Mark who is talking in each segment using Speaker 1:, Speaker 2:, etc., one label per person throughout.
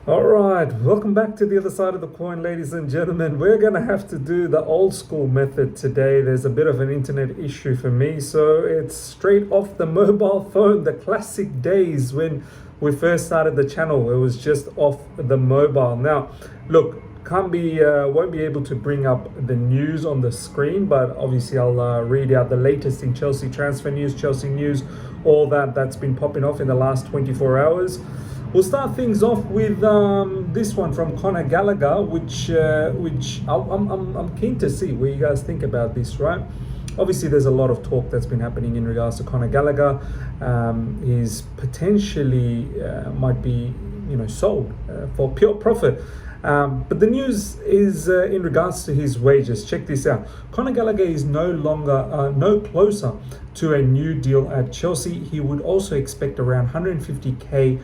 Speaker 1: All right, welcome back to the other side of the coin, ladies and gentlemen. We're going to have to do the old school method today. There's a bit of an internet issue for me, so it's straight off the mobile phone, the classic days when we first started the channel. It was just off the mobile. Now, look, won't be able to bring up the news on the screen, but obviously I'll read out the latest in Chelsea transfer news, Chelsea news, all that's been popping off in the last 24 hours. We'll start things off with this one from Conor Gallagher, which I'm keen to see what you guys think about this, right? Obviously, there's a lot of talk that's been happening in regards to Conor Gallagher. He's potentially might be, sold for pure profit. But the news is in regards to his wages. Check this out. Conor Gallagher is no closer to a new deal at Chelsea. He would also expect around 150k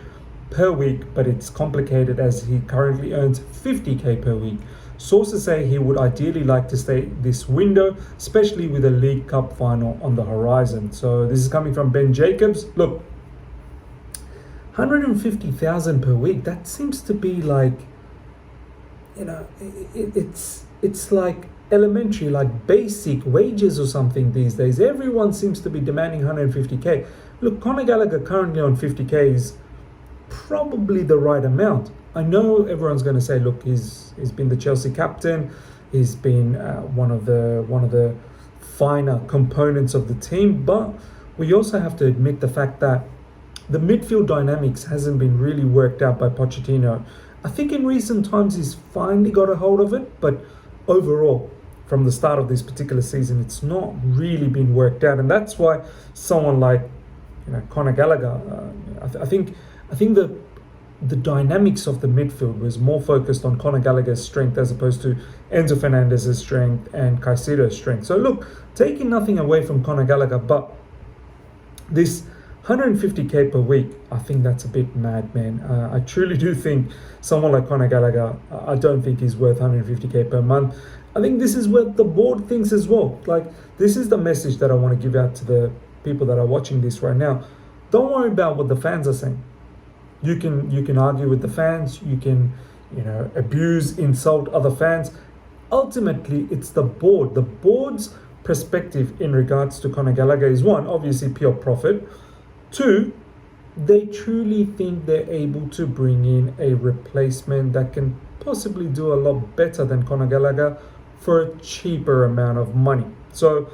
Speaker 1: per week, but it's complicated as he currently earns 50k per week. Sources say he would ideally like to stay this window, especially with a League Cup final on the horizon. So this is coming from Ben Jacobs. Look, 150,000 per week, that seems to be like, it's like elementary, like basic wages or something these days. Everyone seems to be demanding 150k. Look, Conor Gallagher currently on 50k is probably the right amount. I know everyone's going to say, look, he's been the Chelsea captain, he's been one of the finer components of the team, but we also have to admit the fact that the midfield dynamics hasn't been really worked out by Pochettino. I think in recent times he's finally got a hold of it, but overall, from the start of this particular season, it's not really been worked out, and that's why someone like Conor Gallagher, I think the dynamics of the midfield was more focused on Conor Gallagher's strength as opposed to Enzo Fernandez's strength and Caicedo's strength. So look, taking nothing away from Conor Gallagher, but this 150k per week, I think that's a bit mad, man. I truly do think someone like Conor Gallagher, I don't think he's worth 150k per month. I think this is what the board thinks as well. Like, this is the message that I want to give out to the people that are watching this right now. Don't worry about what the fans are saying. You can argue with the fans, you can abuse, insult other fans. Ultimately, it's the board. The board's perspective in regards to Conor Gallagher is, one, obviously pure profit. Two, they truly think they're able to bring in a replacement that can possibly do a lot better than Conor Gallagher for a cheaper amount of money. So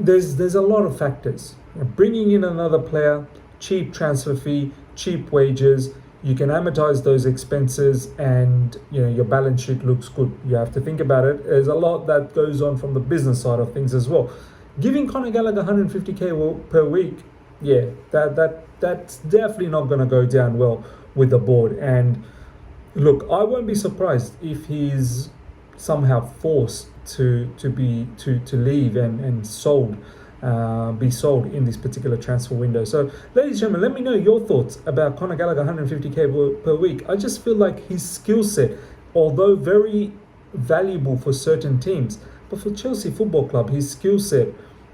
Speaker 1: there's a lot of factors. Bringing in another player, cheap transfer fee, cheap wages, you can amortize those expenses, and your balance sheet looks good. You have to think about it. There's a lot that goes on from the business side of things as well. Giving Conor Gallagher 150k per week, yeah, that's definitely not going to go down well with the board. And look, I won't be surprised if he's somehow forced to leave and sold. Be sold in this particular transfer window. So, ladies and gentlemen, let me know your thoughts about Conor Gallagher 150k per week. I just feel like his skill set, although very valuable for certain teams, but for Chelsea Football Club, his skill set,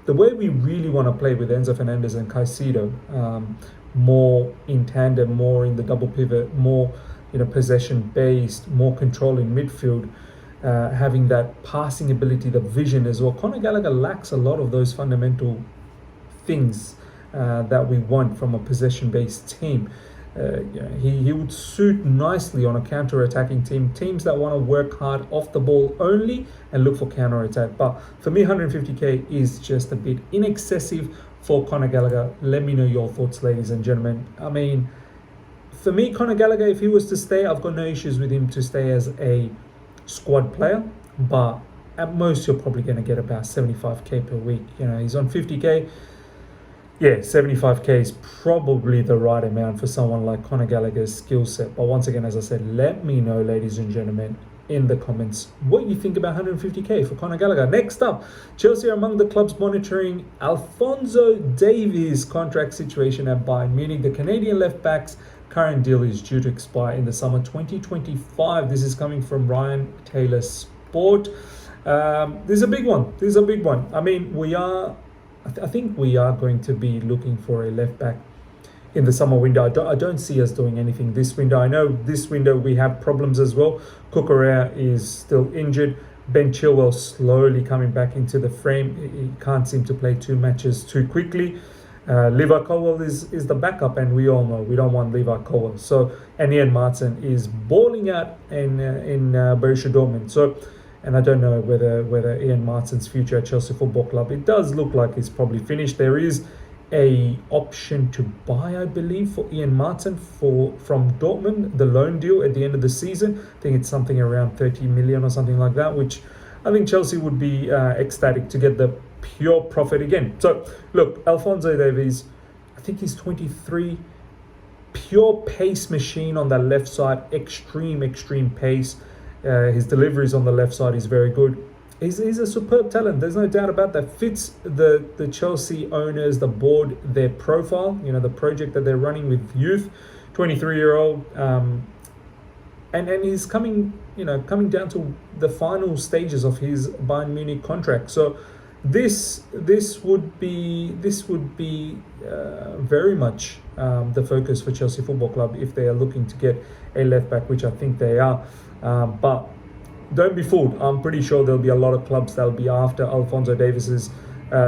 Speaker 1: the way we really want to play with Enzo Fernandez and Caicedo, more in tandem, more in the double pivot, more possession based, more control in midfield, having that passing ability, the vision as well. Conor Gallagher lacks a lot of those fundamental things that we want from a possession-based team. He would suit nicely on a counter-attacking team, teams that want to work hard off the ball only and look for counter-attack. But for me, 150k is just a bit in excessive for Conor Gallagher. Let me know your thoughts, ladies and gentlemen. I mean, for me, Conor Gallagher, if he was to stay, I've got no issues with him to stay as a squad player, but at most you're probably going to get about 75k per week. He's on 50k. Yeah, 75k is probably the right amount for someone like Conor Gallagher's skill set. But once again, as I said, let me know, ladies and gentlemen, in the comments what you think about 150k for Conor Gallagher. Next up, Chelsea are among the clubs monitoring Alphonso Davies' contract situation at Bayern Munich. The Canadian left-back's current deal is due to expire in the summer 2025. This is coming from Ryan Taylor Sport. This is a big one. I mean, I think we are going to be looking for a left back in the summer window. I don't see us doing anything this window. I know this window we have problems as well. Cucurella is still injured. Ben Chilwell slowly coming back into the frame. He can't seem to play 2 matches too quickly. Levi Colwill is the backup, and we all know we don't want Levi Colwill. So, and Ian Martin is balling out in Borussia Dortmund. So, and I don't know whether Ian Martin's future at Chelsea Football Club. It does look like it's probably finished. There is a option to buy, I believe, for Ian Martin from Dortmund, the loan deal at the end of the season. I think it's something around 30 million or something like that, which I think Chelsea would be ecstatic to get the pure profit again. So look, Alphonso Davies, I think he's 23, pure pace machine on that left side, extreme pace. His deliveries on the left side is very good. He's a superb talent. There's no doubt about that. Fits the Chelsea owners, the board, their profile, the project that they're running with youth, 23-year-old. And he's coming down to the final stages of his Bayern Munich contract. So this would be very much the focus for Chelsea Football Club if they are looking to get a left back, which I think they are. But don't be fooled. I'm pretty sure there'll be a lot of clubs that'll be after Alphonso Davies's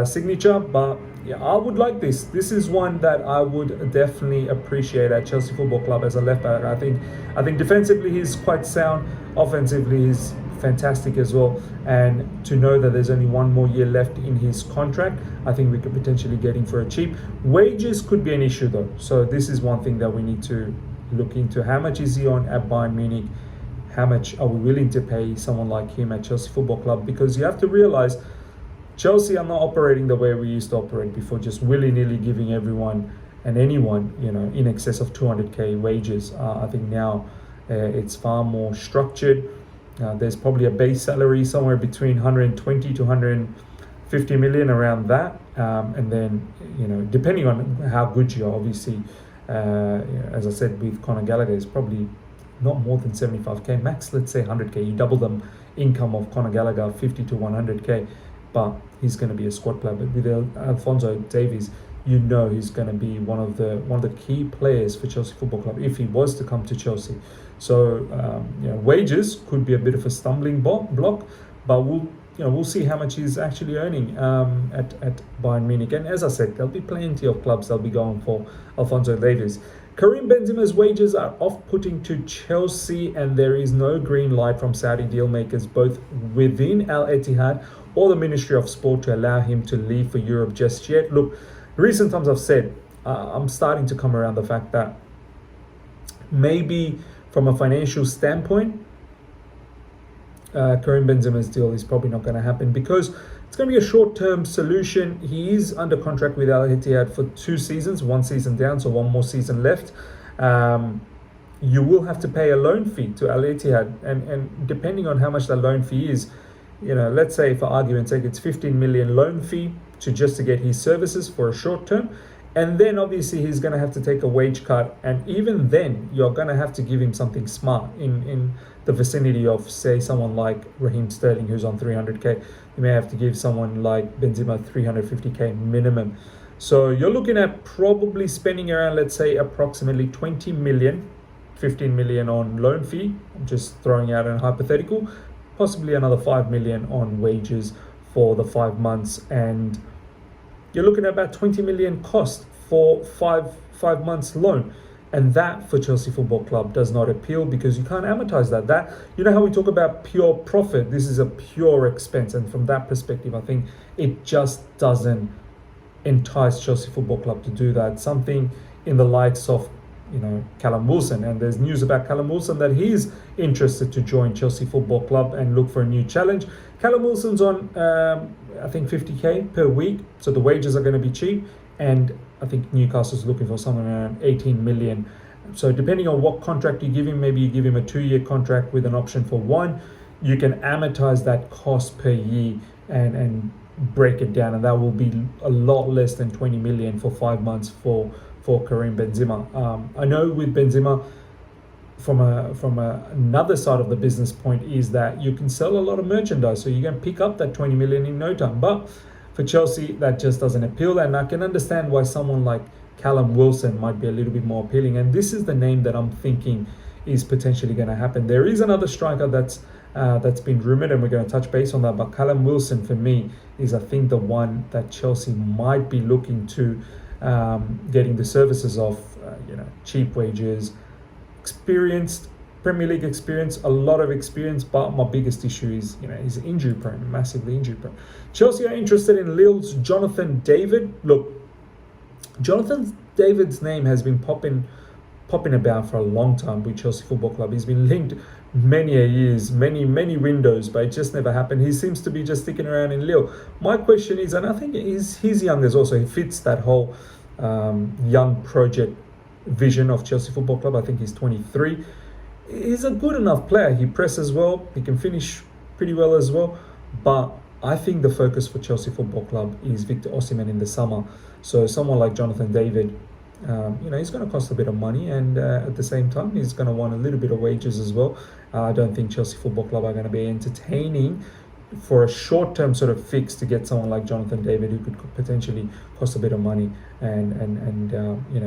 Speaker 1: signature. But yeah, I would like this. This is one that I would definitely appreciate at Chelsea Football Club as a left back. I think defensively he's quite sound. Offensively he's fantastic as well. And to know that there's only 1 more year left in his contract, I think we could potentially get him for a cheap. Wages could be an issue though. So this is one thing that we need to look into. How much is he on at Bayern Munich? How much are we willing to pay someone like him at Chelsea Football Club? Because you have to realize Chelsea are not operating the way we used to operate before, just willy-nilly giving everyone and anyone, in excess of 200k wages. I think now it's far more structured. There's probably a base salary somewhere between 120 to 150 million, around that. And then, depending on how good you are, obviously, as I said, with Conor Gallagher, it's probably not more than 75k max. Let's say 100k. You double the income of Conor Gallagher, 50 to 100k, but he's going to be a squad player. But with Alphonso Davies, he's going to be one of the key players for Chelsea Football Club if he was to come to Chelsea. So wages could be a bit of a stumbling block, but we'll see how much he's actually earning at Bayern Munich. And as I said, there'll be plenty of clubs that'll be going for Alphonso Davies. Karim Benzema's wages are off-putting to Chelsea, and there is no green light from Saudi dealmakers, both within Al Ittihad or the Ministry of Sport, to allow him to leave for Europe just yet. Look, recent times I've said, I'm starting to come around the fact that maybe from a financial standpoint, Karim Benzema's deal is probably not going to happen, because it's going to be a short-term solution. He is under contract with Al Ittihad for 2 seasons, 1 season down, so 1 more season left. You will have to pay a loan fee to Al Ittihad, and depending on how much that loan fee is, let's say for argument's sake, it's 15 million loan fee to get his services for a short term. And then obviously he's going to have to take a wage cut. And even then, you're going to have to give him something smart in the vicinity of, say, someone like Raheem Sterling, who's on 300k. You may have to give someone like Benzema 350k minimum. So you're looking at probably spending around, let's say, approximately 20 million, 15 million on loan fee. I'm just throwing out a hypothetical. Possibly another 5 million on wages for the 5 months. And you're looking at about 20 million cost for five months loan. And that for Chelsea Football Club does not appeal, because you can't amortize that. How we talk about pure profit, this is a pure expense. And from that perspective, I think it just doesn't entice Chelsea Football Club to do that. Something in the likes of, Callum Wilson. And there's news about Callum Wilson that he's interested to join Chelsea Football Club and look for a new challenge. Callum Wilson's on, I think, 50k per week. So the wages are going to be cheap. And I think Newcastle's looking for something around 18 million. So depending on what contract you give him, maybe you give him a 2-year contract with an option for 1, you can amortize that cost per year and break it down. And that will be a lot less than 20 million for 5 months for Karim Benzema. I know with Benzema, from another side of the business point, is that you can sell a lot of merchandise. So you can pick up that 20 million in no time. But for Chelsea, that just doesn't appeal. And I can understand why someone like Callum Wilson might be a little bit more appealing. And this is the name that I'm thinking is potentially going to happen. There is another striker that's been rumoured, and we're going to touch base on that. But Callum Wilson, for me, is I think the one that Chelsea might be looking to getting the services of, cheap wages, experienced Premier League experience, a lot of experience, but my biggest issue is, he's injury prone, massively injury prone. Chelsea are interested in Lille's Jonathan David. Look, Jonathan David's name has been popping about for a long time with Chelsea Football Club. He's been linked many years, many windows, but it just never happened. He seems to be just sticking around in Lille. My question is, and I think he's young as well, so he fits that whole young project vision of Chelsea Football Club. I think he's 23. He's a good enough player. He presses well. He can finish pretty well as well. But I think the focus for Chelsea Football Club is Victor Osimhen in the summer. So someone like Jonathan David, he's going to cost a bit of money, and at the same time, he's going to want a little bit of wages as well. I don't think Chelsea Football Club are going to be entertaining for a short-term sort of fix to get someone like Jonathan David, who could potentially cost a bit of money. And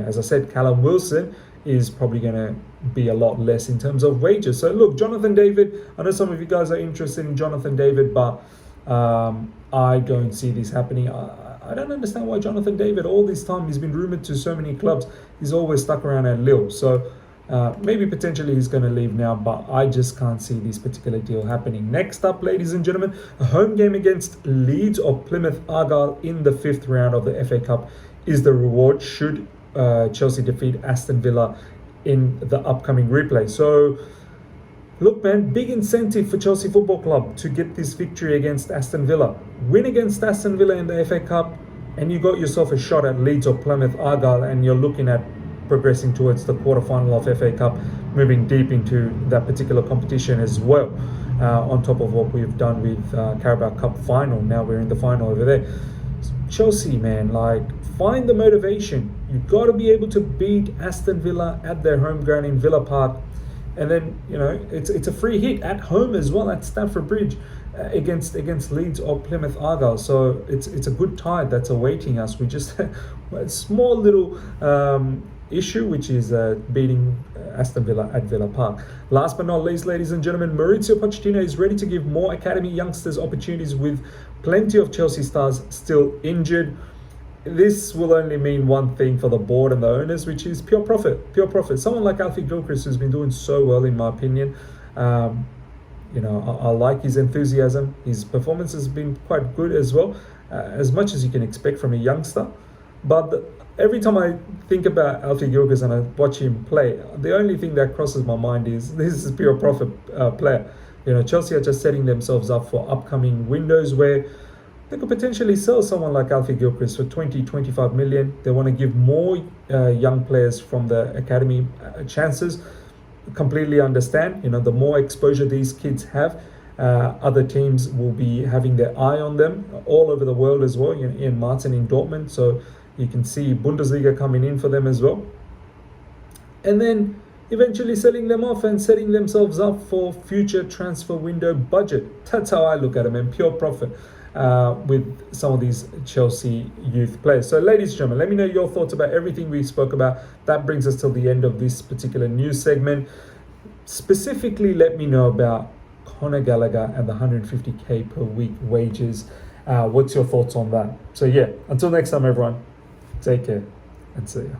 Speaker 1: as I said, Callum Wilson is probably going to be a lot less in terms of wages. So look, Jonathan David, I know some of you guys are interested in Jonathan David, but I don't see this happening. I don't understand why Jonathan David, all this time, he's been rumoured to so many clubs. He's always stuck around at Lille. So maybe potentially he's going to leave now, but I just can't see this particular deal happening. Next up, ladies and gentlemen, a home game against Leeds or Plymouth Argyle in the 5th round of the FA Cup is the reward should Chelsea defeat Aston Villa in the upcoming replay. So look, man, big incentive for Chelsea Football Club to get this victory against Aston Villa. Win against Aston Villa in the FA Cup, and you got yourself a shot at Leeds or Plymouth Argyle, and you're looking at progressing towards the quarterfinal of FA Cup, moving deep into that particular competition as well. On top of what we've done with Carabao Cup final, now we're in the final over there. Chelsea, man, find the motivation. You've got to be able to beat Aston Villa at their home ground in Villa Park. And then, it's a free hit at home as well at Stamford Bridge against Leeds or Plymouth Argyle. So it's a good tide that's awaiting us. We just a small little issue, which is beating Aston Villa at Villa Park. Last but not least, ladies and gentlemen, Mauricio Pochettino is ready to give more academy youngsters opportunities with plenty of Chelsea stars still injured. This will only mean one thing for the board and the owners, which is pure profit. Pure profit. Someone like Alfie Gilchrist, who's been doing so well, in my opinion. I like his enthusiasm. His performance has been quite good as well, as much as you can expect from a youngster. But every time I think about Alfie Gilchrist and I watch him play, the only thing that crosses my mind is this is a pure profit player. Chelsea are just setting themselves up for upcoming windows where they could potentially sell someone like Alfie Gilchrist for 20-25 million. They want to give more young players from the academy chances. Completely understand. The more exposure these kids have, other teams will be having their eye on them all over the world as well. Ian Martin in Dortmund, so you can see Bundesliga coming in for them as well. And then eventually selling them off and setting themselves up for future transfer window budget. That's how I look at them, and pure profit. With some of these Chelsea youth players. So ladies and gentlemen, let me know your thoughts about everything we spoke about. That brings us till the end of this particular news segment. Specifically, let me know about Conor Gallagher and the 150k per week wages. What's your thoughts on that? So yeah, until next time everyone, take care and see ya.